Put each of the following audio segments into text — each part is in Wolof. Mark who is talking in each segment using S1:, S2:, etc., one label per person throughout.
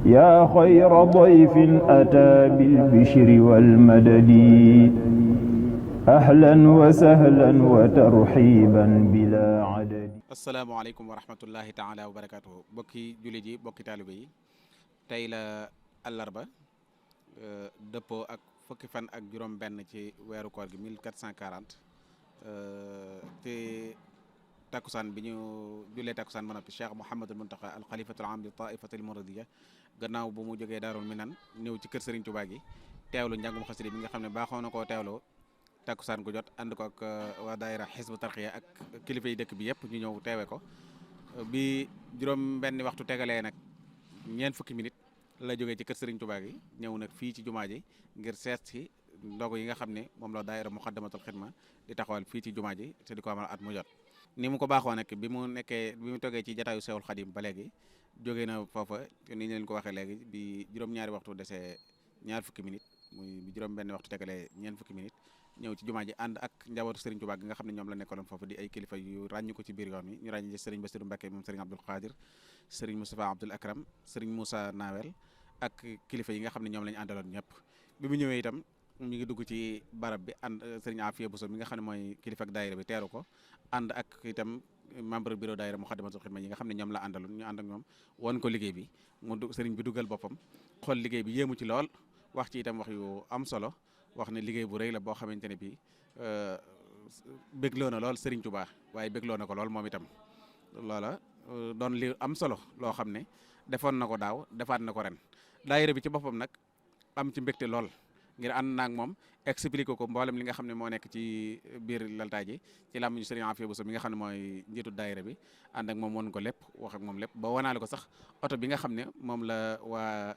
S1: yaa xayra dayfin ataa bil bishri wal madadi ahlan wa sahlan wa tarxiiban bilaa adadi.
S2: asalaamaaleykum wa rahmatullahi taala wa barakaatuhu. bokki jullit yi bokki taalibe yi, tey la àllarba dëppoo ak fukki fan ak juróom-benn ci weeru koor gi 1440 te takkusaan bi ñu jullee takkusaan ba noppi Cheikh Mouhamadul Mountakha al xalifatul aam li taifatil muridiya gannaaw bu mu jógee Daarul Minan ñëw ci kër Serigne Touba gi teewlu njàngum xasida bi nga xam ne baaxoo na koo teewloo takkusaan gu jot ànd ko ak waa daayira xisbu tarxiya ak kilifa yi dëkk bi yëpp ñu ñëw teewe ko bi juróom-benni waxtu tegalee nag ñeent fukki minute la jógee ci kër Serigne Touba gi ñëw nag fii ci jumaa ji ngir seet si ndogu yi nga xam ne moom la daayira Moukhaddamatoul Khidma di taxawal fii ci jumaa ji te di ko amal at mu jot. ni mu ko baaxoo nag bi mu toggee ci jataayu Seexul Xadim ba léegi jógee na foofa ni ñu leen ko waxee léegi bi juróom-ñaari waxtu desee ñaar fukki minute muy bi juróom-benn waxtu tegalee ñeent fukki minute ñëw ci jumaa ji ànd ak njabootu Serigne Touba gi nga xam ne ñoom la nekkaloon foofu di ay kilifa yu ràññu ko ci biir yoon wi ñu ràññee Serigne Bassirou Mbacké moom Serigne Abdoul Khadir Serigne Moustapha Abdoul Akram Serigne Moussa Nawel ak kilifa yi nga xam ne ñoom la ñu àndaloon ñëpp bi mu ñëwee itam mi ngi dugg ci barab bi ànd Serigne Afia Bousso mi nga xam ne mooy kilifa ak daayira bi teeru ko ànd ak itam membre bureau daayira Moukhaddamatoul Khidma yi nga xam ne ñoom la àndaloon ñu ànd ak ñoom won ko liggéey bi mu Serigne bi dugal boppam xool liggéey bi yéemu ci lool wax ci itam wax yu am solo wax ne liggéey bu rëy la boo xamante ne bii bégloo na lool Serigne Touba waaye bégloo na ko lool moom itam loola doon li am solo loo xam ne defoon na ko daaw defaat na ko ren daayira bi ci boppam nag am ci mbégte lool ngir ànd naag moom expliqué ko mboolem li nga xam ne moo nekk ci biir laltaay ji ci làmmiñu Serigne Afia Bousso mi nga xam ne mooy njiitu daayira bi ànd ak moom won ko lépp wax ak moom lépp ba wanaale ko sax oto bi nga xam ne moom la waa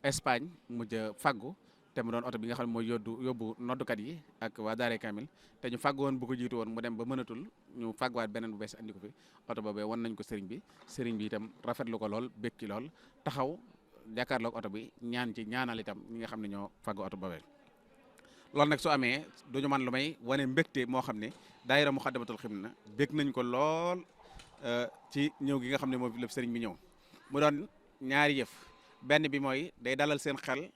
S2: Espagne mujj a faggu te mu doon oto bi nga xam ne mooy yóbbu noddukat yi ak waa Daare Kamil te ñu fàgg woon bu ko jiitu woon mu dem ba mënatul ñu fàgguwaat beneen bu bees andi ko fi oto boobee wan nañ ko sëriñ bi itam rafetlu ko lool bég ci lool taxaw jàkkaarloog oto bi ñaanal itam ñi nga xam ne ñoo fàggu oto boobee. loolu nag su amee duñu man lu may wane mbégte moo xam ne daayira Moukhaddamatoul Khidma bég nañ ko lool ci ñëw gi nga xam ne moo lépp sëriñ bi ñëw mu doon ñaari yëf benn bi mooy day dalal seen xel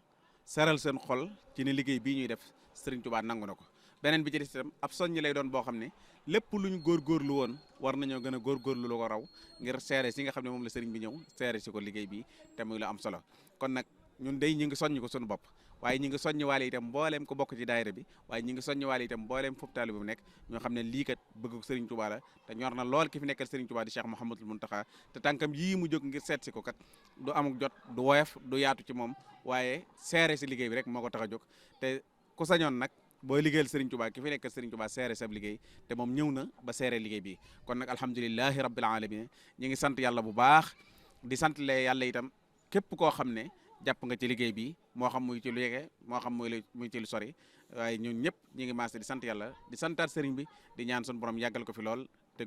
S2: saral seen xol ci ne liggéey bii ñuy def Serigne Touba nangu na ko beneen bi ci des itam ab soññi lay doon boo xam ne lépp luñ góorgóorlu woon war nañoo gën a góorgóorlu lu ko raw ngir seere si nga xam ne moom la Serigne bi ñëw seere si ko liggéey bi te muy la am solo kon nag ñun day ñi ngi soññ ko suñu bopp waaye ñi ngi soññ waale itam mbooleem ko bokk ci daayira bi waaye ñi ngi soññ waale itam mbooleem foofu taalibe bu nekk ñoo xam ne lii kat bëgg Serigne Touba la te ñor na lool ki fi nekkal Serigne Touba di Cheikh Mouhamadul Mountakha te tànkam yii mu jóg ngir seet si ko kat du amuk jot du woyof du yaatu ci moom waaye seere si liggéey bi rek moo ko tax a jóg te ku sañoon nag booy liggéeyal Serigne Touba ki fi nekkal Serigne Touba seere sab liggéey te moom ñëw na ba seere liggéey bi kon nag alhamdulilahi rabbil alamin ñi ngi sant yàlla bu baax di sant le yàlla itam képp koo xam ne jàpp nga ci liggéey bi moo xam muy ci lu yege moo xam muy ci lu sori waaye ñun ñëpp ñi ngi maase di sant yàlla di santaat Serigne bi di ñaan sun borom yàggal ko fi lool te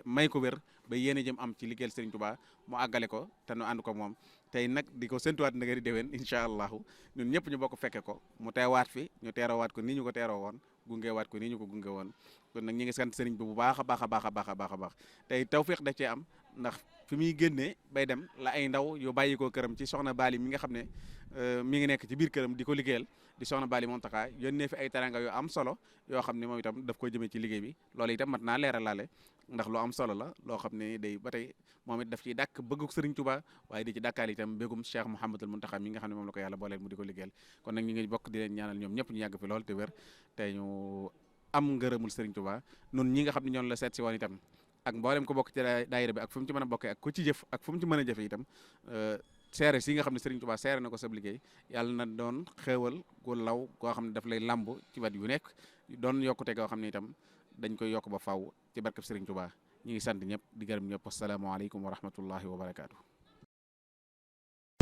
S2: may ko wér ba yéen a jëm am ci liggéeyal Serigne Touba mu àggale ko te nu ànd ko moom tey nag di ko séntuwaat na nga di déwén incha allahu ñun ñëpp ñu bokk fekke ko mu teewaat fi ñu teerowaat ko ni ñu ko teeroo woon gungewaat ko ni ñu ko gunge woon kon nag ñi ngi sant Serigne bi bu baax a baax a baax a baax a baax a baax tey tawfiq da cee am ndax fi muy génnee bay dem la ay ndaw yu bàyyi ko këram ci soxna Bali mi nga xam ne mi ngi nekk ci biir këram di ko liggéeyal di soxna Bali Mountakha yónnee fi ay taranga yu am solo yoo xam ne moom itam daf koy jëmee ci liggéey bi loolu itam mat naa leeralaale ndax lu am solo la loo xam ne day ba tey moom it daf ciy dàkk bëggu Serigne Touba waaye di ci dàkkaal itam bégum Cheikh Mouhamadul Mountakha mi nga xam ne moom la ko yàlla booleel mu di ko liggéeyal kon nag ñu ngi bokk di leen ñaanal ñoom ñëpp ñu yàgg fi lool te wér te ñu am ngërëmul Serigne Touba nun ñi nga xam ne ñoon la seet si woon itam ak mboolem ko bokk ci daayira bi ak fu mu ci mën a bokkee ak ku ci jëf ak fu mu ci mën a jëfe itam seere si nga xam ne Serigne Touba seere na ko sab liggéey yàlla na doon xéewal gu law koo xam ne daf lay lamb ci wet yu nekk doon yokkute goo xam ne itam dañ koy yokk ba faw ci barkeb Serigne Touba ñu ngi sant ñëpp di gërëm ñëpp asalaamaaleykum wa rahmatullahi wa barakaatu.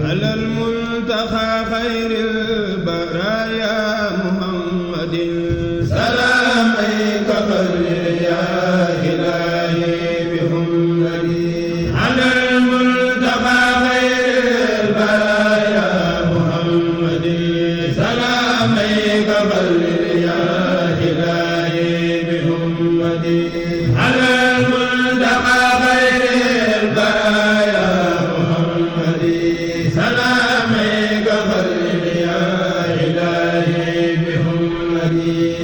S3: alal muntaxa xayril baraaya muhammadin salaam على المنتقى خير البرايا محمد سلامك خلد يا إلهي بحمدي